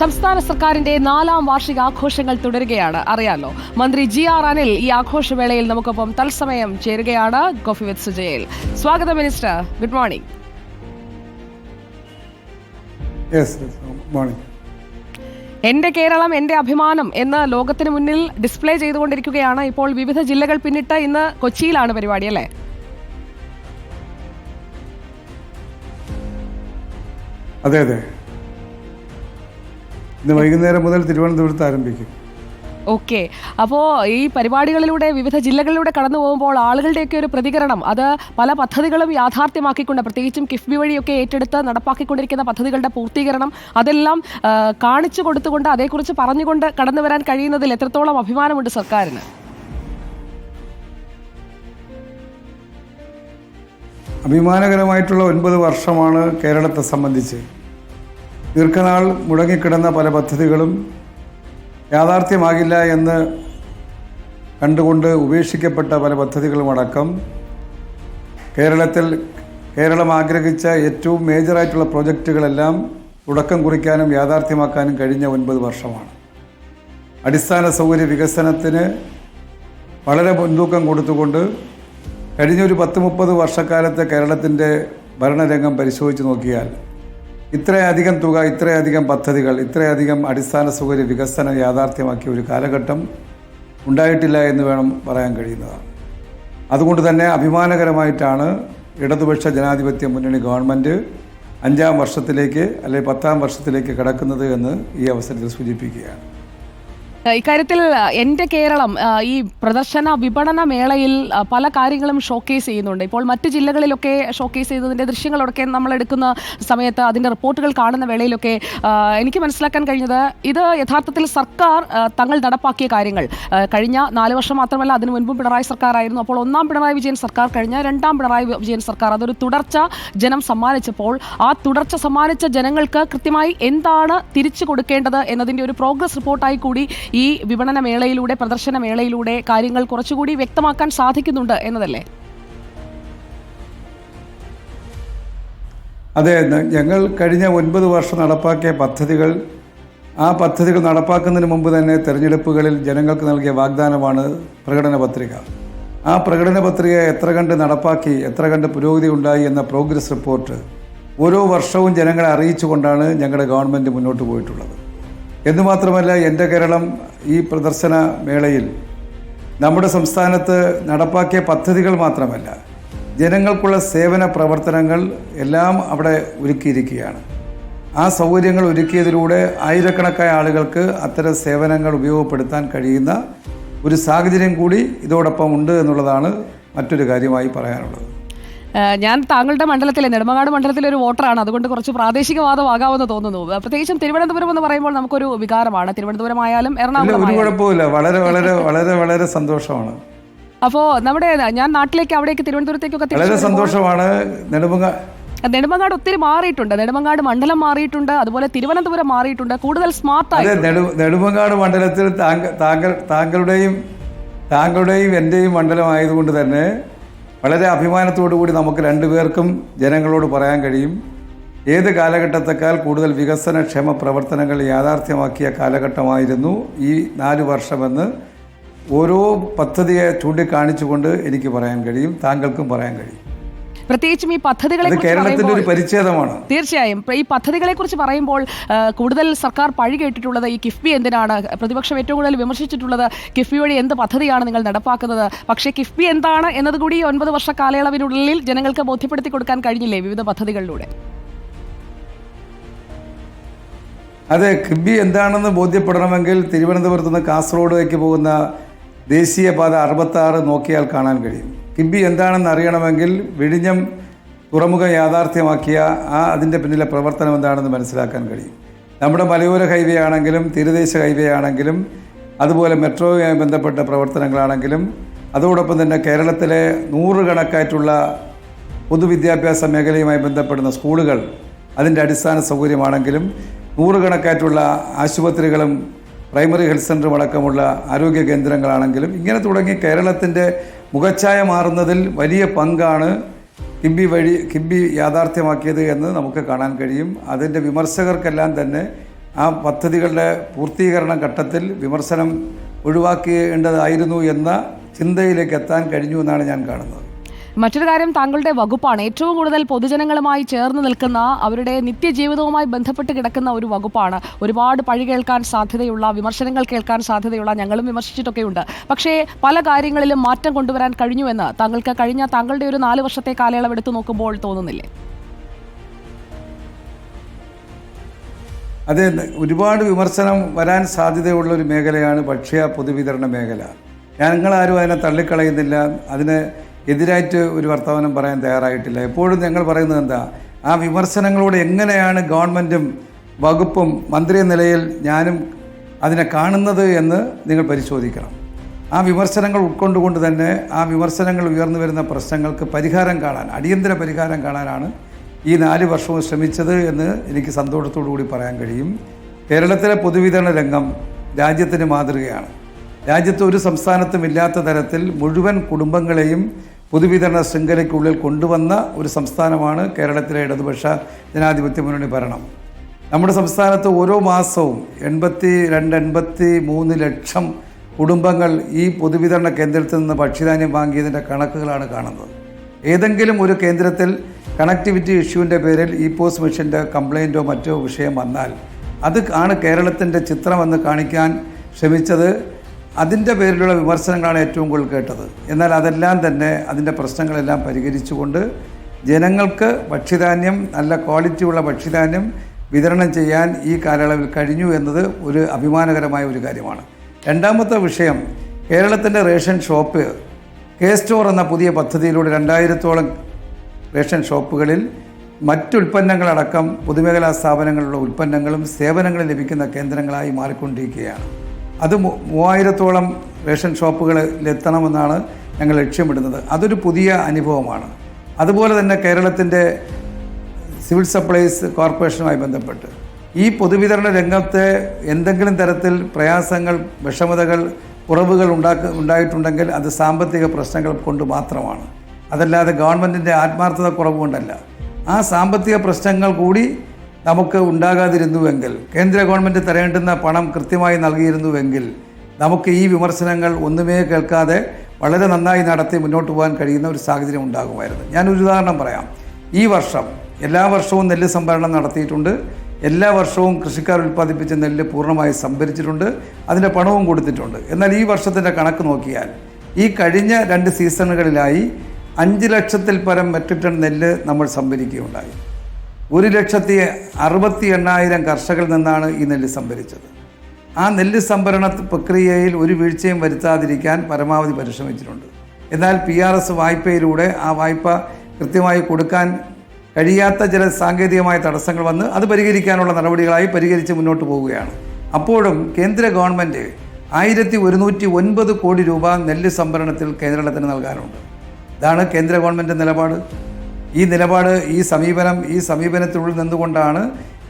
സംസ്ഥാന സർക്കാരിന്റെ 4ാം വാർഷികാഘോഷങ്ങൾ തുടരുകയാണ്. അറിയാലോ, മന്ത്രി GR അനിൽ ഈ ആഘോഷവേളയിൽ നമുക്കൊപ്പം തത്സമയം ചേരുകയാണ്. കോഫി വിത്ത് സുജയിൽ. സ്വാഗതം മിനിസ്റ്റർ. Good morning. എന്റെ കേരളം എന്റെ അഭിമാനം എന്ന് ലോകത്തിന് മുന്നിൽ ഡിസ്പ്ലേ ചെയ്തുകൊണ്ടിരിക്കുകയാണ്. ഇപ്പോൾ വിവിധ ജില്ലകൾ പിന്നിട്ട് ഇന്ന് കൊച്ചിയിലാണ് പരിപാടി, അല്ലേ? അതെ അതെ, ഇന്ന് വൈകുന്നേരം മുതൽ തിരുവനന്തപുരത്ത് ആരംഭിക്കും. ഓക്കെ, അപ്പോൾ ഈ പരിപാടികളിലൂടെ വിവിധ ജില്ലകളിലൂടെ കടന്നു പോകുമ്പോൾ ആളുകളുടെയൊക്കെ ഒരു പ്രതികരണം, അത് പല പദ്ധതികളും യാഥാർത്ഥ്യമാക്കിക്കൊണ്ട്, പ്രത്യേകിച്ചും കിഫ്ബി വഴിയൊക്കെ ഏറ്റെടുത്ത് നടപ്പാക്കിക്കൊണ്ടിരിക്കുന്ന പദ്ധതികളുടെ പൂർത്തീകരണം, അതെല്ലാം കാണിച്ചു കൊടുത്തുകൊണ്ട് അതേക്കുറിച്ച് പറഞ്ഞുകൊണ്ട് കടന്നു വരാൻ കഴിയുന്നതിൽ എത്രത്തോളം അഭിമാനമുണ്ട് സർക്കാരിന്? അഭിമാനകരമായിട്ടുള്ള 9 വർഷമാണ് കേരളത്തെ സംബന്ധിച്ച്. ദീർഘനാൾ മുടങ്ങിക്കിടന്ന പല പദ്ധതികളും യാഥാർത്ഥ്യമാകില്ല എന്ന് കണ്ടുകൊണ്ട് ഉപേക്ഷിക്കപ്പെട്ട പല പദ്ധതികളുമടക്കം കേരളം ആഗ്രഹിച്ച ഏറ്റവും മേജറായിട്ടുള്ള പ്രോജക്റ്റുകളെല്ലാം തുടക്കം കുറിക്കാനും യാഥാർത്ഥ്യമാക്കാനും കഴിഞ്ഞ 9 വർഷമാണ്. അടിസ്ഥാന സൗകര്യ വികസനത്തിന് വളരെ മുൻതൂക്കം കൊടുത്തുകൊണ്ട് കഴിഞ്ഞൊരു 10-30 വർഷക്കാലത്തെ കേരളത്തിൻ്റെ ഭരണരംഗം പരിശോധിച്ച് നോക്കിയാൽ ഇത്രയധികം തുക, ഇത്രയധികം പദ്ധതികൾ, ഇത്രയധികം അടിസ്ഥാന സൗകര്യ വികസനം യാഥാർത്ഥ്യമാക്കിയ ഒരു കാലഘട്ടം ഉണ്ടായിട്ടില്ല എന്ന് വേണം പറയാൻ കഴിയുന്നതാണ്. അതുകൊണ്ട് തന്നെ അഭിമാനകരമായിട്ടാണ് ഇടതുപക്ഷ ജനാധിപത്യ മുന്നണി ഗവൺമെൻറ് 5ാം വർഷത്തിലേക്ക് അല്ലെങ്കിൽ 10ാം വർഷത്തിലേക്ക് കടക്കുന്നത് എന്ന് ഈ അവസരത്തിൽ സൂചിപ്പിക്കുകയാണ്. ഇക്കാര്യത്തിൽ എൻ്റെ കേരളം ഈ പ്രദർശന വിപണന മേളയിൽ പല കാര്യങ്ങളും ഷോക്കേസ് ചെയ്യുന്നുണ്ട്. ഇപ്പോൾ മറ്റ് ജില്ലകളിലൊക്കെ ഷോക്കേസ് ചെയ്തതിൻ്റെ ദൃശ്യങ്ങളൊക്കെ നമ്മൾ എടുക്കുന്ന സമയത്ത്, അതിൻ്റെ റിപ്പോർട്ടുകൾ കാണുന്ന വേളയിലൊക്കെ എനിക്ക് മനസ്സിലാക്കാൻ കഴിഞ്ഞത്, ഇത് യഥാർത്ഥത്തിൽ സർക്കാർ തങ്ങൾ നടപ്പാക്കിയ കാര്യങ്ങൾ, കഴിഞ്ഞ 4 വർഷം മാത്രമല്ല അതിനു മുൻപും പിണറായി സർക്കാരായിരുന്നു. അപ്പോൾ 1ാം പിണറായി വിജയൻ സർക്കാർ കഴിഞ്ഞ 2ാം പിണറായി വിജയൻ സർക്കാർ, അതൊരു തുടർച്ച ജനം സമ്മാനിച്ചപ്പോൾ ആ തുടർച്ച സമ്മാനിച്ച ജനങ്ങൾക്ക് കൃത്യമായി എന്താണ് തിരിച്ചു കൊടുക്കേണ്ടത് എന്നതിൻ്റെ ഒരു പ്രോഗ്രസ് റിപ്പോർട്ടായി കൂടി ഈ വിപണന മേളയിലൂടെ, പ്രദർശന മേളയിലൂടെ കാര്യങ്ങൾ കുറച്ചുകൂടി വ്യക്തമാക്കാൻ സാധിക്കുന്നുണ്ട് എന്നതല്ലേ? അതെ, ഞങ്ങൾ കഴിഞ്ഞ 9 വർഷം നടപ്പാക്കിയ പദ്ധതികൾ, ആ പദ്ധതികൾ നടപ്പാക്കുന്നതിന് മുമ്പ് തന്നെ തെരഞ്ഞെടുപ്പുകളിൽ ജനങ്ങൾക്ക് നൽകിയ വാഗ്ദാനമാണ് പ്രകടന പത്രിക. ആ പ്രകടന പത്രിക എത്ര കണ്ട് നടപ്പാക്കി, എത്ര കണ്ട് പുരോഗതി ഉണ്ടായി എന്ന പ്രോഗ്രസ് റിപ്പോർട്ട് ഓരോ വർഷവും ജനങ്ങളെ അറിയിച്ചുകൊണ്ടാണ് ഞങ്ങളുടെ ഗവൺമെൻറ് മുന്നോട്ട് പോയിട്ടുള്ളത്. എന്നുമാത്രമല്ല, എൻ്റെ കേരളം ഈ പ്രദർശന മേളയിൽ നമ്മുടെ സംസ്ഥാനത്ത് നടപ്പാക്കിയ പദ്ധതികൾ മാത്രമല്ല, ജനങ്ങൾക്കുള്ള സേവന പ്രവർത്തനങ്ങൾ എല്ലാം അവിടെ ഒരുക്കിയിരിക്കുകയാണ്. ആ സൗകര്യങ്ങൾ ഒരുക്കിയതിലൂടെ ആയിരക്കണക്കായ ആളുകൾക്ക് അത്തരം സേവനങ്ങൾ ഉപയോഗപ്പെടുത്താൻ കഴിയുന്ന ഒരു സാഹചര്യം കൂടി ഇതോടൊപ്പം ഉണ്ട് എന്നുള്ളതാണ് മറ്റൊരു കാര്യമായി പറയാനുള്ളത്. ഞാൻ താങ്കളുടെ മണ്ഡലത്തിലെ, നെടുമങ്ങാട് മണ്ഡലത്തിലെ ഒരു വോട്ടറാണ്. അതുകൊണ്ട് കുറച്ച് പ്രാദേശികവാദമാകാമെന്ന് തോന്നുന്നു. പ്രത്യേകിച്ചും തിരുവനന്തപുരം എന്ന് പറയുമ്പോൾ നമുക്കൊരു വികാരമാണ്. തിരുവനന്തപുരം ആയാലും എറണാകുളം, ഒരു കുഴപ്പമില്ല, വളരെ വളരെ വളരെ വളരെ സന്തോഷമാണ്. അപ്പോൾ ഞാൻ നാട്ടിലേക്ക്, അവിടേക്ക് തിരുവനന്തപുരത്തേക്കൊക്കെ വളരെ സന്തോഷമാണ്. നെടുമങ്ങാട് ഒത്തിരി മാറിയിട്ടുണ്ട്. നെടുമങ്ങാട് മണ്ഡലം മാറിയിട്ടുണ്ട്, അതുപോലെ തിരുവനന്തപുരം മാറിയിട്ടുണ്ട്, കൂടുതൽ സ്മാർട്ടായി. നെടുമങ്ങാട് മണ്ഡലത്തിൽ താങ്കളുടെയും എൻ്റെയും മണ്ഡലമായതുകൊണ്ട് തന്നെ വളരെ അഭിമാനത്തോടു കൂടി നമുക്ക് രണ്ടുപേർക്കും ജനങ്ങളോട് പറയാൻ കഴിയും, ഏത് കാലഘട്ടത്തേക്കാൾ കൂടുതൽ വികസനക്ഷേമ പ്രവർത്തനങ്ങൾ യാഥാർത്ഥ്യമാക്കിയ കാലഘട്ടമായിരുന്നു ഈ 4 വർഷമെന്ന് ഓരോ പദ്ധതിയെ ചൂണ്ടിക്കാണിച്ചുകൊണ്ട് എനിക്ക് പറയാൻ കഴിയും, താങ്കൾക്കും പറയാൻ കഴിയും. പ്രത്യേകിച്ചും ഈ പദ്ധതികളെ കേരളത്തിന്റെ ഒരു പരിച്ഛേദമാണ്. തീർച്ചയായും ഈ പദ്ധതികളെ കുറിച്ച് പറയുമ്പോൾ കൂടുതൽ സർക്കാർ പഴി കേട്ടിട്ടുള്ളത് ഈ കിഫ്ബി എന്തിനാണ്, പ്രതിപക്ഷം ഏറ്റവും കൂടുതൽ വിമർശിച്ചിട്ടുള്ളത് കിഫ്ബി വഴി എന്ത് പദ്ധതിയാണ് നിങ്ങൾ നടപ്പാക്കുന്നത്. പക്ഷേ കിഫ്ബി എന്താണ് എന്നതുകൂടി 9 വർഷ കാലയളവിനുള്ളിൽ ജനങ്ങൾക്ക് ബോധ്യപ്പെടുത്തി കൊടുക്കാൻ കഴിഞ്ഞില്ലേ വിവിധ പദ്ധതികളിലൂടെ? അതെ, കിഫ്ബി എന്താണെന്ന് ബോധ്യപ്പെടണമെങ്കിൽ തിരുവനന്തപുരത്ത് നിന്ന് കാസർഗോഡേക്ക് പോകുന്ന ദേശീയപാത 66 നോക്കിയാൽ കാണാൻ കഴിയും. കിഫ്ബി എന്താണെന്ന് അറിയണമെങ്കിൽ വിഴിഞ്ഞം തുറമുഖം യാഥാർത്ഥ്യമാക്കിയ അതിൻ്റെ പിന്നിലെ പ്രവർത്തനം എന്താണെന്ന് മനസ്സിലാക്കാൻ കഴിയും. നമ്മുടെ മലയോര ഹൈവേ ആണെങ്കിലും തീരദേശ ഹൈവേ ആണെങ്കിലും അതുപോലെ മെട്രോയുമായി ബന്ധപ്പെട്ട പ്രവർത്തനങ്ങളാണെങ്കിലും അതോടൊപ്പം തന്നെ കേരളത്തിലെ 100 കണക്കായിട്ടുള്ള പൊതുവിദ്യാഭ്യാസ മേഖലയുമായി ബന്ധപ്പെടുന്ന സ്കൂളുകൾ, അതിൻ്റെ അടിസ്ഥാന സൗകര്യമാണെങ്കിലും 100 കണക്കായിട്ടുള്ള ആശുപത്രികളും പ്രൈമറി ഹെൽത്ത് സെൻ്ററും അടക്കമുള്ള ആരോഗ്യ കേന്ദ്രങ്ങളാണെങ്കിലും ഇങ്ങനെ തുടങ്ങി കേരളത്തിൻ്റെ മുഖച്ഛായ മാറുന്നതിൽ വലിയ പങ്കാണ് കിഫ്ബി യാഥാർത്ഥ്യമാക്കിയത് എന്ന് നമുക്ക് കാണാൻ കഴിയും. അതിൻ്റെ വിമർശകർക്കെല്ലാം തന്നെ ആ പദ്ധതികളുടെ പൂർത്തീകരണ ഘട്ടത്തിൽ വിമർശനം ഒഴിവാക്കേണ്ടതായിരുന്നു എന്ന ചിന്തയിലേക്ക് എത്താൻ കഴിഞ്ഞു എന്നാണ് ഞാൻ കാണുന്നത്. മറ്റൊരു കാര്യം, താങ്കളുടെ വകുപ്പാണ് ഏറ്റവും കൂടുതൽ പൊതുജനങ്ങളുമായി ചേർന്ന് നിൽക്കുന്ന, അവരുടെ നിത്യജീവിതവുമായി ബന്ധപ്പെട്ട് കിടക്കുന്ന ഒരു വകുപ്പാണ്. ഒരുപാട് പഴി കേൾക്കാൻ സാധ്യതയുള്ള, വിമർശനങ്ങൾ കേൾക്കാൻ സാധ്യതയുള്ള, ഞങ്ങളും വിമർശിച്ചിട്ടൊക്കെയുണ്ട്. പക്ഷേ പല കാര്യങ്ങളിലും മാറ്റം കൊണ്ടുവരാൻ കഴിഞ്ഞുവെന്ന് താങ്കൾക്ക് താങ്കളുടെ ഒരു 4 വർഷത്തെ കാലയളവ് എടുത്തു നോക്കുമ്പോൾ തോന്നുന്നില്ലേ? അതെ, ഒരുപാട് വിമർശനം വരാൻ സാധ്യതയുള്ള ഒരു മേഖലയാണ് ഭക്ഷ്യ പൊതുവിതരണ മേഖല. ഞങ്ങളാരും അതിനെ തള്ളിക്കളയുന്നില്ല, അതിന് എതിരായിട്ട് ഒരു വർത്തമാനം പറയാൻ തയ്യാറായിട്ടില്ല. എപ്പോഴും ഞങ്ങൾ പറയുന്നത് എന്താ, ആ വിമർശനങ്ങളോട് എങ്ങനെയാണ് ഗവൺമെൻറ്റും വകുപ്പും മന്ത്രി എന്ന നിലയിൽ ഞാനും അതിനെ കാണുന്നത് എന്ന് നിങ്ങൾ പരിശോധിക്കണം. ആ വിമർശനങ്ങൾ ഉൾക്കൊണ്ടുകൊണ്ട് തന്നെ ആ വിമർശനങ്ങൾ ഉയർന്നു വരുന്ന പ്രശ്നങ്ങൾക്ക് പരിഹാരം കാണാൻ, അടിയന്തര പരിഹാരം കാണാനാണ് ഈ 4 വർഷവും ശ്രമിച്ചത് എന്ന് എനിക്ക് സന്തോഷത്തോടു കൂടി പറയാൻ കഴിയും. കേരളത്തിലെ പൊതുവിതരണ രംഗം രാജ്യത്തിന് മാതൃകയാണ്. രാജ്യത്ത് ഒരു സംസ്ഥാനത്തും ഇല്ലാത്ത തരത്തിൽ മുഴുവൻ കുടുംബങ്ങളെയും പൊതുവിതരണ ശൃംഖലയ്ക്കുള്ളിൽ കൊണ്ടുവന്ന ഒരു സംസ്ഥാനമാണ് കേരളത്തിലെ ഇടതുപക്ഷ ജനാധിപത്യ മുന്നണി ഭരണം. നമ്മുടെ സംസ്ഥാനത്ത് ഓരോ മാസവും 82-83 ലക്ഷം കുടുംബങ്ങൾ ഈ പൊതുവിതരണ കേന്ദ്രത്തിൽ നിന്ന് ഭക്ഷ്യധാന്യം വാങ്ങിയതിൻ്റെ കണക്കുകളാണ് കാണുന്നത്. ഏതെങ്കിലും ഒരു കേന്ദ്രത്തിൽ കണക്ടിവിറ്റി ഇഷ്യൂവിൻ്റെ പേരിൽ ഈ പോസ്റ്റ് മെഷീൻ്റെ കംപ്ലയിൻറ്റോ മറ്റോ വിഷയം വന്നാൽ അത് ആണ് കേരളത്തിൻ്റെ ചിത്രമെന്ന് കാണിക്കാൻ ശ്രമിച്ചത്. അതിൻ്റെ പേരിലുള്ള വിമർശനങ്ങളാണ് ഏറ്റവും കൂടുതൽ കേട്ടത്. എന്നാൽ അതെല്ലാം തന്നെ, അതിൻ്റെ പ്രശ്നങ്ങളെല്ലാം പരിഹരിച്ചുകൊണ്ട് ജനങ്ങൾക്ക് ഭക്ഷ്യധാന്യം, നല്ല ക്വാളിറ്റിയുള്ള ഭക്ഷ്യധാന്യം വിതരണം ചെയ്യാൻ ഈ കാലയളവിൽ കഴിഞ്ഞു എന്നത് ഒരു അഭിമാനകരമായ ഒരു കാര്യമാണ്. രണ്ടാമത്തെ വിഷയം, കേരളത്തിൻ്റെ റേഷൻ ഷോപ്പ് കെ-സ്റ്റോർ എന്ന പുതിയ പദ്ധതിയിലൂടെ 2000-ഓളം റേഷൻ ഷോപ്പുകളിൽ മറ്റുൽപ്പന്നങ്ങളടക്കം പൊതുമേഖലാ സ്ഥാപനങ്ങളിലുള്ള ഉൽപ്പന്നങ്ങളും സേവനങ്ങളും ലഭിക്കുന്ന കേന്ദ്രങ്ങളായി മാറിക്കൊണ്ടിരിക്കുകയാണ്. അത് 3000-ഓളം റേഷൻ ഷോപ്പുകളിലെത്തണമെന്നാണ് ഞങ്ങൾ ലക്ഷ്യമിടുന്നത്. അതൊരു പുതിയ അനുഭവമാണ്. അതുപോലെ തന്നെ കേരളത്തിൻ്റെ സിവിൽ സപ്ലൈസ് കോർപ്പറേഷനുമായി ബന്ധപ്പെട്ട് ഈ പൊതുവിതരണ രംഗത്തെ എന്തെങ്കിലും തരത്തിൽ പ്രയാസങ്ങൾ, വിഷമതകൾ, കുറവുകൾ ഉണ്ടായിട്ടുണ്ടെങ്കിൽ അത് സാമ്പത്തിക പ്രശ്നങ്ങൾ കൊണ്ട് മാത്രമാണ്. അതല്ലാതെ ഗവൺമെൻറ്റിൻ്റെ ആത്മാർത്ഥത കുറവുകൊണ്ടല്ല. ആ സാമ്പത്തിക പ്രശ്നങ്ങൾ കൂടി നമുക്ക് ഉണ്ടാകാതിരുന്നുവെങ്കിൽ, കേന്ദ്ര ഗവൺമെൻറ് തരേണ്ടുന്ന പണം കൃത്യമായി നൽകിയിരുന്നുവെങ്കിൽ നമുക്ക് ഈ വിമർശനങ്ങൾ ഒന്നുമേ കേൾക്കാതെ വളരെ നന്നായി നടത്തി മുന്നോട്ട് പോകാൻ കഴിയുന്ന ഒരു സാഹചര്യം ഉണ്ടാകുമായിരുന്നു. ഞാനൊരു ഉദാഹരണം പറയാം. ഈ വർഷം എല്ലാ വർഷവും നെല്ല് സംഭരണം നടത്തിയിട്ടുണ്ട്. എല്ലാ വർഷവും കൃഷിക്കാർ ഉൽപ്പാദിപ്പിച്ച നെല്ല് പൂർണ്ണമായി സംഭരിച്ചിട്ടുണ്ട്, അതിൻ്റെ പണവും കൊടുത്തിട്ടുണ്ട്. എന്നാൽ ഈ വർഷത്തിൻ്റെ കണക്ക് നോക്കിയാൽ ഈ കഴിഞ്ഞ 2 സീസണുകളിലായി 5 ലക്ഷത്തിൽ പരം മെട്രിക് ടൺ നെല്ല് നമ്മൾ സംഭരിക്കുകയുണ്ടായി. 1,68,000 കർഷകരിൽ നിന്നാണ് ഈ നെല്ല് സംഭരിച്ചത്. ആ നെല്ല് സംഭരണ പ്രക്രിയയിൽ ഒരു വീഴ്ചയും വരുത്താതിരിക്കാൻ പരമാവധി പരിശ്രമിച്ചിട്ടുണ്ട്. എന്നാൽ PRS വായ്പയിലൂടെ ആ വായ്പ കൃത്യമായി കൊടുക്കാൻ കഴിയാത്ത ചില സാങ്കേതികമായ തടസ്സങ്ങൾ വന്ന് അത് പരിഹരിക്കാനുള്ള നടപടികളായി പരിഹരിച്ച് മുന്നോട്ട് പോവുകയാണ്. അപ്പോഴും കേന്ദ്ര ഗവൺമെൻറ് 1109 കോടി രൂപ നെല്ല് സംഭരണത്തിൽ കേരളത്തിന് നൽകാനുണ്ട്. ഇതാണ് കേന്ദ്ര ഗവൺമെൻറ് നിലപാട്. ഈ നിലപാട്, ഈ സമീപനത്തിനുള്ളിൽ നിന്നുകൊണ്ടാണ്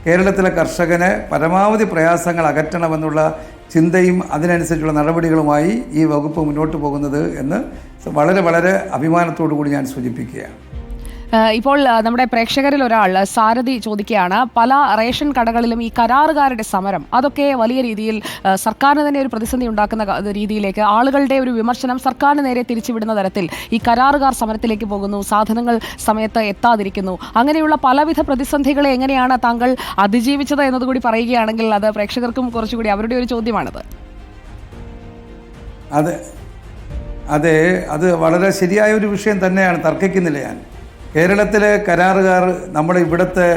കേരളത്തിലെ കർഷകനെ പരമാവധി പ്രയാസങ്ങൾ അകറ്റണമെന്നുള്ള ചിന്തയും അതിനനുസരിച്ചുള്ള നടപടികളുമായി ഈ വകുപ്പ് മുന്നോട്ട് പോകുന്നത് എന്ന് വളരെ വളരെ അഭിമാനത്തോടു കൂടി ഞാൻ സൂചിപ്പിക്കുകയാണ്. ഇപ്പോൾ നമ്മുടെ പ്രേക്ഷകരിൽ ഒരാൾ സാരഥി ചോദിക്കുകയാണ്, പല റേഷൻ കടകളിലും ഈ കരാറുകാരുടെ സമരം അതൊക്കെ വലിയ രീതിയിൽ സർക്കാരിന് തന്നെ ഒരു പ്രതിസന്ധി ഉണ്ടാക്കുന്ന രീതിയിലേക്ക്, ആളുകളുടെ ഒരു വിമർശനം സർക്കാരിന് നേരെ തിരിച്ചുവിടുന്ന തരത്തിൽ ഈ കരാറുകാർ സമരത്തിലേക്ക് പോകുന്നു, സാധനങ്ങൾ സമയത്ത് എത്താതിരിക്കുന്നു. അങ്ങനെയുള്ള പലവിധ പ്രതിസന്ധികളെ എങ്ങനെയാണ് താങ്കൾ അതിജീവിച്ചത് എന്നതുകൂടി പറയുകയാണെങ്കിൽ അത് പ്രേക്ഷകർക്കും കുറച്ചുകൂടി അവരുടെ ഒരു ചോദ്യമാണത്. അതെ, അത് വളരെ ശരിയായ ഒരു വിഷയം തന്നെയാണ്, തർക്കിക്കുന്നില്ല ഞാൻ. കേരളത്തിലെ കരാറുകാർ നമ്മുടെ ഇവിടുത്തെ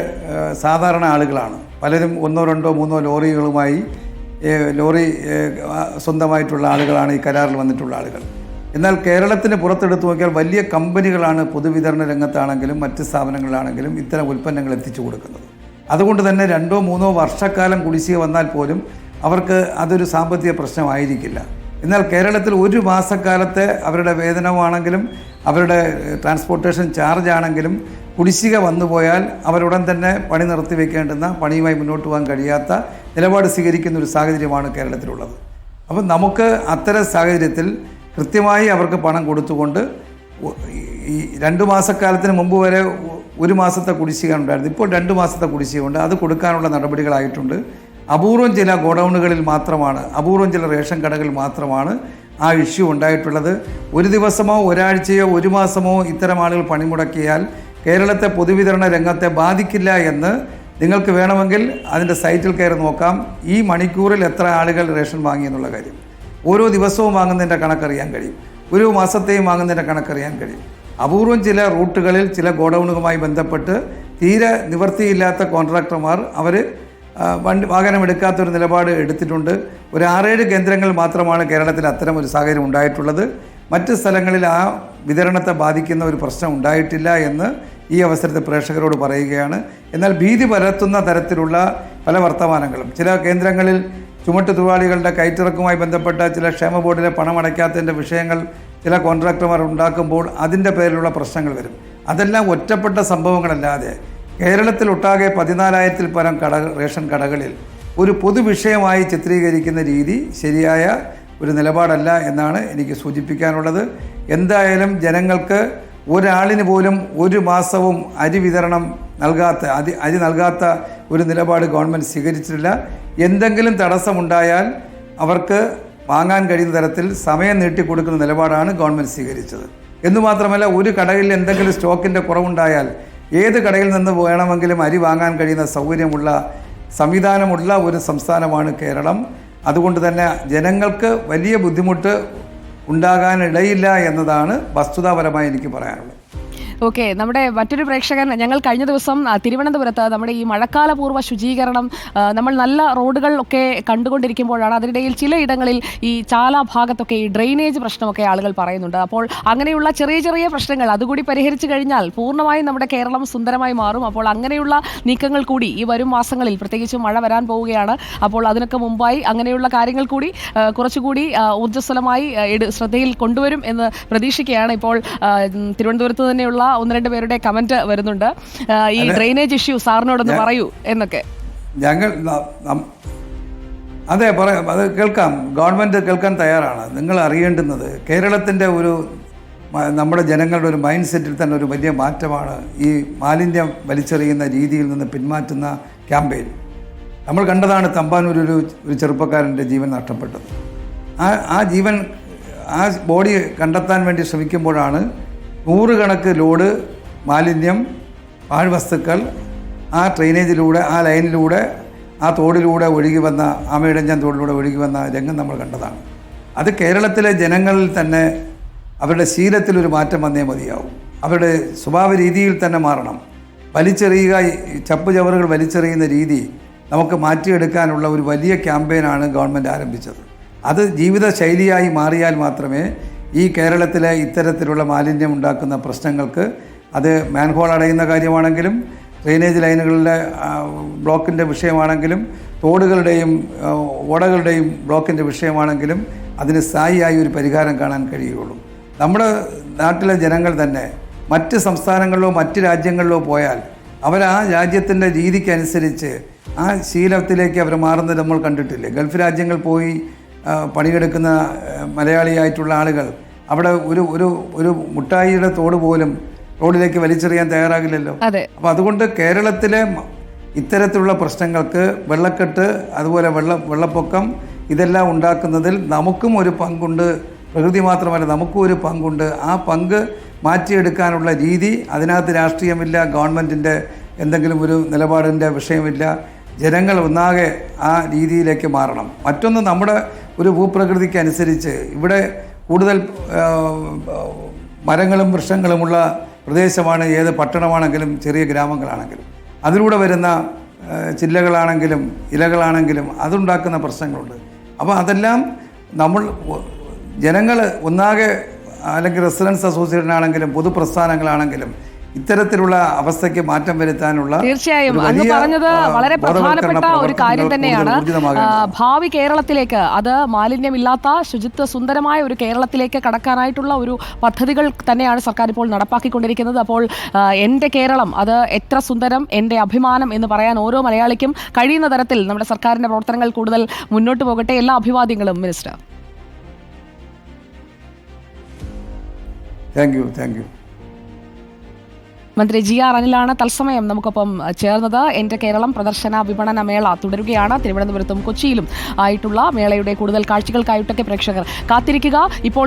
സാധാരണ ആളുകളാണ്. പലരും 1, 2, 3 ലോറികളുമായി ലോറി സ്വന്തമായിട്ടുള്ള ആളുകളാണ് ഈ കരാറിൽ വന്നിട്ടുള്ള ആളുകൾ. എന്നാൽ കേരളത്തിന് പുറത്തെടുത്ത് നോക്കിയാൽ വലിയ കമ്പനികളാണ് പൊതുവിതരണ രംഗത്താണെങ്കിലും മറ്റ് സ്ഥാപനങ്ങളിലാണെങ്കിലും ഇത്തരം ഉൽപ്പന്നങ്ങൾ എത്തിച്ചു കൊടുക്കുന്നത്. അതുകൊണ്ട് തന്നെ 2 or 3 വർഷക്കാലം കുടിശ്ശിക വന്നാൽ പോലും അവർക്ക് അതൊരു സാമ്പത്തിക പ്രശ്നമായിരിക്കില്ല. എന്നാൽ കേരളത്തിൽ ഒരു മാസക്കാലത്തെ അവരുടെ വേതനമാണെങ്കിലും അവരുടെ ട്രാൻസ്പോർട്ടേഷൻ ചാർജ് ആണെങ്കിലും കുടിശ്ശിക വന്നുപോയാൽ അവരുടൻ തന്നെ പണി നിർത്തിവെക്കേണ്ടുന്ന, പണിയുമായി മുന്നോട്ട് പോകാൻ കഴിയാത്ത നിലപാട് സ്വീകരിക്കുന്ന ഒരു സാഹചര്യമാണ് കേരളത്തിലുള്ളത്. അപ്പം നമുക്ക് അത്തരം സാഹചര്യത്തിൽ കൃത്യമായി അവർക്ക് പണം കൊടുത്തുകൊണ്ട് ഈ 2 മാസക്കാലത്തിന് മുമ്പ് വരെ 1 മാസത്തെ കുടിശ്ശിക ഉണ്ടായിരുന്നു. ഇപ്പോൾ 2 മാസത്തെ കുടിശ്ശിക ഉണ്ട്. അത് കൊടുക്കാനുള്ള നടപടികളായിട്ടുണ്ട്. അപൂർവം ചില ഗോഡൗണുകളിൽ മാത്രമാണ്, അപൂർവം ചില റേഷൻ കടകളിൽ മാത്രമാണ് ആ ഇഷ്യൂ ഉണ്ടായിട്ടുള്ളത്. ഒരു ദിവസമോ ഒരാഴ്ചയോ ഒരു മാസമോ ഇത്തരം ആളുകൾ പണിമുടക്കിയാൽ കേരളത്തെ പൊതുവിതരണ രംഗത്തെ ബാധിക്കില്ല എന്ന് നിങ്ങൾക്ക് വേണമെങ്കിൽ അതിൻ്റെ സൈറ്റിൽ കയറി നോക്കാം. ഈ മണിക്കൂറിൽ എത്ര ആളുകൾ റേഷൻ വാങ്ങി എന്നുള്ള കാര്യം ഓരോ ദിവസവും വാങ്ങുന്നതിൻ്റെ കണക്കറിയാൻ കഴിയും, ഓരോ മാസത്തെയും വാങ്ങുന്നതിൻ്റെ കണക്കറിയാൻ കഴിയും. അപൂർവം ചില റൂട്ടുകളിൽ ചില ഗോഡൗണുകളുമായി ബന്ധപ്പെട്ട് തീരെ നിവൃത്തിയില്ലാത്ത കോൺട്രാക്ടർമാർ അവർ വാഹനമെടുക്കാത്തൊരു നിലപാട് എടുത്തിട്ടുണ്ട്. ഒരു 6-7 കേന്ദ്രങ്ങൾ മാത്രമാണ് കേരളത്തിൽ അത്തരം ഒരു സാഹചര്യം ഉണ്ടായിട്ടുള്ളത്. മറ്റ് സ്ഥലങ്ങളിൽ ആ വിതരണത്തെ ബാധിക്കുന്ന ഒരു പ്രശ്നം ഉണ്ടായിട്ടില്ല എന്ന് ഈ അവസരത്തിൽ പ്രേക്ഷകരോട് പറയുകയാണ്. എന്നാൽ ഭീതി പരത്തുന്ന തരത്തിലുള്ള പല വർത്തമാനങ്ങളും ചില കേന്ദ്രങ്ങളിൽ ചുമട്ടുതൊഴിലാളികളുടെ കയറ്റിറക്കുമായി ബന്ധപ്പെട്ട ചില ക്ഷേമ ബോർഡിലെ പണമടയ്ക്കാത്തതിൻ്റെ വിഷയങ്ങൾ ചില കോൺട്രാക്ടർമാർ ഉണ്ടാക്കുമ്പോൾ അതിൻ്റെ പേരിലുള്ള പ്രശ്നങ്ങൾ വരും. അതെല്ലാം ഒറ്റപ്പെട്ട സംഭവങ്ങളല്ലാതെ കേരളത്തിലൊട്ടാകെ 14,000-ൽ പരം റേഷൻ കടകളിൽ ഒരു പൊതുവിഷയമായി ചിത്രീകരിക്കുന്ന രീതി ശരിയായ ഒരു നിലപാടല്ല എന്നാണ് എനിക്ക് സൂചിപ്പിക്കാനുള്ളത്. എന്തായാലും ജനങ്ങൾക്ക് ഒരാളിന് പോലും ഒരു മാസവും അരി വിതരണം അരി നൽകാത്ത ഒരു നിലപാട് ഗവൺമെൻറ് സ്വീകരിച്ചിട്ടില്ല. എന്തെങ്കിലും തടസ്സമുണ്ടായാൽ അവർക്ക് വാങ്ങാൻ കഴിയുന്ന തരത്തിൽ സമയം നീട്ടിക്കൊടുക്കുന്ന നിലപാടാണ് ഗവൺമെൻറ് സ്വീകരിച്ചത്. എന്നുമാത്രമല്ല, ഒരു കടയിൽ എന്തെങ്കിലും സ്റ്റോക്കിൻ്റെ കുറവുണ്ടായാൽ ഏത് കടയിൽ നിന്ന് വേണമെങ്കിലും അരി വാങ്ങാൻ കഴിയുന്ന സൗകര്യമുള്ള സംവിധാനമുള്ള ഒരു സംസ്ഥാനമാണ് കേരളം. അതുകൊണ്ട് തന്നെ ജനങ്ങൾക്ക് വലിയ ബുദ്ധിമുട്ട് ഉണ്ടാകാനിടയില്ല എന്നതാണ് വസ്തുതാപരമായി എനിക്ക് പറയാനുള്ളത്. ഓക്കെ, നമ്മുടെ മറ്റൊരു പ്രേക്ഷകൻ, ഞങ്ങൾ കഴിഞ്ഞ ദിവസം തിരുവനന്തപുരത്ത് നമ്മുടെ ഈ മഴക്കാലപൂർവ്വ ശുചീകരണം നമ്മൾ നല്ല റോഡുകളിലൊക്കെ കണ്ടുകൊണ്ടിരിക്കുമ്പോഴാണ് അതിനിടയിൽ ചിലയിടങ്ങളിൽ ഈ ചാല ഭാഗത്തൊക്കെ ഈ ഡ്രെയിനേജ് പ്രശ്നമൊക്കെ ആളുകൾ പറയുന്നുണ്ട്. അപ്പോൾ അങ്ങനെയുള്ള ചെറിയ ചെറിയ പ്രശ്നങ്ങൾ അതുകൂടി പരിഹരിച്ചു കഴിഞ്ഞാൽ പൂർണ്ണമായും നമ്മുടെ കേരളം സുന്ദരമായി മാറും. അപ്പോൾ അങ്ങനെയുള്ള നീക്കങ്ങൾ കൂടി ഈ വരും മാസങ്ങളിൽ, പ്രത്യേകിച്ച് മഴ വരാൻ പോവുകയാണ്, അപ്പോൾ അതിനൊക്കെ മുമ്പായി അങ്ങനെയുള്ള കാര്യങ്ങൾ കൂടി കുറച്ചുകൂടി ഊർജ്ജസ്വലമായി ശ്രദ്ധയിൽ കൊണ്ടുവരും എന്ന് പ്രതീക്ഷിക്കുകയാണ്. ഇപ്പോൾ തിരുവനന്തപുരത്ത് തന്നെയുള്ള 1-2 പേരുടെ കമന്റ് വരുന്നുണ്ട്, ഈ ഡ്രെയിനേജ് ഇഷ്യൂ സാറിനോടൊന്ന് പറയൂ എന്നൊക്കെ. ഞങ്ങൾ അതെ പറയാം, അത് കേൾക്കാം, ഗവൺമെൻറ് കേൾക്കാൻ തയ്യാറാണ്. നിങ്ങൾ അറിയേണ്ടുന്നത് കേരളത്തിൻ്റെ നമ്മുടെ ജനങ്ങളുടെ ഒരു മൈൻഡ് സെറ്റിൽ തന്നെ ഒരു വലിയ മാറ്റമാണ് ഈ മാലിന്യം വലിച്ചെറിയുന്ന രീതിയിൽ നിന്ന് പിന്മാറ്റുന്ന ക്യാമ്പയിൻ. നമ്മൾ കണ്ടതാണ് തമ്പാനൂരൊരു ചെറുപ്പക്കാരൻ്റെ ജീവൻ നഷ്ടപ്പെട്ടത്. ആ ബോഡി കണ്ടെത്താൻ വേണ്ടി ശ്രമിക്കുമ്പോഴാണ് 100 കണക്ക് ലോഡ് മാലിന്യം, പാഴ്വസ്തുക്കൾ ആ ഡ്രെയിനേജിലൂടെ, ആ ലൈനിലൂടെ, ആ തോടിലൂടെ ഒഴുകി വന്ന, ആമയിടഞ്ചാൻ തോടിലൂടെ ഒഴുകി വന്ന രംഗം നമ്മൾ കണ്ടതാണ്. അത് കേരളത്തിലെ ജനങ്ങളിൽ തന്നെ അവരുടെ ശീലത്തിലൊരു മാറ്റം വന്നേ മതിയാവും. അവരുടെ സ്വഭാവ രീതിയിൽ തന്നെ മാറണം. വലിച്ചെറിയുക, ചപ്പ് ചവറുകൾ വലിച്ചെറിയുന്ന രീതി നമുക്ക് മാറ്റിയെടുക്കാനുള്ള ഒരു വലിയ ക്യാമ്പയിനാണ് ഗവൺമെൻറ് ആരംഭിച്ചത്. അത് ജീവിത ശൈലിയായി മാറിയാൽ മാത്രമേ ഈ കേരളത്തിലെ ഇത്തരത്തിലുള്ള മാലിന്യം ഉണ്ടാക്കുന്ന പ്രശ്നങ്ങൾക്ക്, അത് മാൻഹോൾ അടയുന്ന കാര്യമാണെങ്കിലും ഡ്രെയിനേജ് ലൈനുകളുടെ ബ്ലോക്കിൻ്റെ വിഷയമാണെങ്കിലും തോടുകളുടെയും ഓടകളുടെയും ബ്ലോക്കിൻ്റെ വിഷയമാണെങ്കിലും അതിന് സ്ഥായിയായി ഒരു പരിഹാരം കാണാൻ കഴിയുള്ളൂ. നമ്മുടെ നാട്ടിലെ ജനങ്ങൾ തന്നെ മറ്റ് സംസ്ഥാനങ്ങളിലോ മറ്റ് രാജ്യങ്ങളിലോ പോയാൽ അവർ ആ രാജ്യത്തിൻ്റെ രീതിക്കനുസരിച്ച് ആ ശീലത്തിലേക്ക് അവർ മാറുന്നത് നമ്മൾ കണ്ടിട്ടില്ലേ. ഗൾഫ് രാജ്യങ്ങൾ പോയി പണിയെടുക്കുന്ന മലയാളിയായിട്ടുള്ള ആളുകൾ അവിടെ ഒരു മുട്ടായിയുടെ തോട് പോലും റോഡിലേക്ക് വലിച്ചെറിയാൻ തയ്യാറാകില്ലല്ലോ. അപ്പോൾ അതുകൊണ്ട് കേരളത്തിലെ ഇത്തരത്തിലുള്ള പ്രശ്നങ്ങൾക്ക് വെള്ളക്കെട്ട്, അതുപോലെ വെള്ളപ്പൊക്കം, ഇതെല്ലാം ഉണ്ടാക്കുന്നതിൽ നമുക്കും ഒരു പങ്കുണ്ട്. പ്രകൃതി മാത്രമല്ല, നമുക്കും ഒരു പങ്കുണ്ട്. ആ പങ്ക് മാറ്റിയെടുക്കാനുള്ള രീതി, അതിനകത്ത് രാഷ്ട്രീയമില്ല, ഗവൺമെൻറ്റിൻ്റെ എന്തെങ്കിലും ഒരു നിലപാടിൻ്റെ വിഷയമില്ല. ജനങ്ങൾ ഒന്നാകെ ആ രീതിയിലേക്ക് മാറണം. മറ്റൊന്ന്, നമ്മുടെ ഒരു ഭൂപ്രകൃതിക്ക് അനുസരിച്ച് ഇവിടെ കൂടുതൽ മരങ്ങളും വൃക്ഷങ്ങളുമുള്ള പ്രദേശമാണ് ഏത് പട്ടണമാണെങ്കിലും ചെറിയ ഗ്രാമങ്ങളാണെങ്കിലും. അതിലൂടെ വരുന്ന ചില്ലകളാണെങ്കിലും ഇലകളാണെങ്കിലും അതുണ്ടാക്കുന്ന പ്രശ്നങ്ങളുണ്ട്. അപ്പോൾ അതെല്ലാം നമ്മൾ ജനങ്ങൾ ഒന്നാകെ, അല്ലെങ്കിൽ റെസിഡൻസ് അസോസിയേഷൻ ആണെങ്കിലും പൊതുപ്രസ്ഥാനങ്ങളാണെങ്കിലും ഇത്തരത്തിലുള്ള അവസ്ഥയ്ക്ക് മാറ്റം വരുത്താനുള്ള, തീർച്ചയായും അങ്ങ് പറഞ്ഞത് വളരെ പ്രധാനപ്പെട്ട ഒരു കാര്യം തന്നെയാണ്. ഭാവി കേരളത്തിലേക്ക്, അത് മാലിന്യമില്ലാത്ത ശുചിത്വ സുന്ദരമായ ഒരു കേരളത്തിലേക്ക് കടക്കാനായിട്ടുള്ള ഒരു പദ്ധതികൾ തന്നെയാണ് സർക്കാർ ഇപ്പോൾ നടപ്പാക്കിക്കൊണ്ടിരിക്കുന്നത്. അപ്പോൾ എൻ്റെ കേരളം, അത് എത്ര സുന്ദരം, എൻ്റെ അഭിമാനം എന്ന് പറയാൻ ഓരോ മലയാളിക്കും കഴിയുന്ന തരത്തിൽ നമ്മുടെ സർക്കാരിൻ്റെ പ്രവർത്തനങ്ങൾ കൂടുതൽ മുന്നോട്ട് പോകട്ടെ. എല്ലാ അഭിവാദ്യങ്ങളും മിനിസ്റ്റർ. Thank you. മന്ത്രി GR അനിലാണ് തത്സമയം നമുക്കൊപ്പം ചേർന്നത്. എൻ്റെ കേരളം പ്രദർശന വിപണന മേള തുടരുകയാണ്. തിരുവനന്തപുരത്തും കൊച്ചിയിലും ആയിട്ടുള്ള മേളയുടെ കൂടുതൽ കാഴ്ചകൾക്കായിട്ടൊക്കെ പ്രേക്ഷകർ കാത്തിരിക്കുക. ഇപ്പോൾ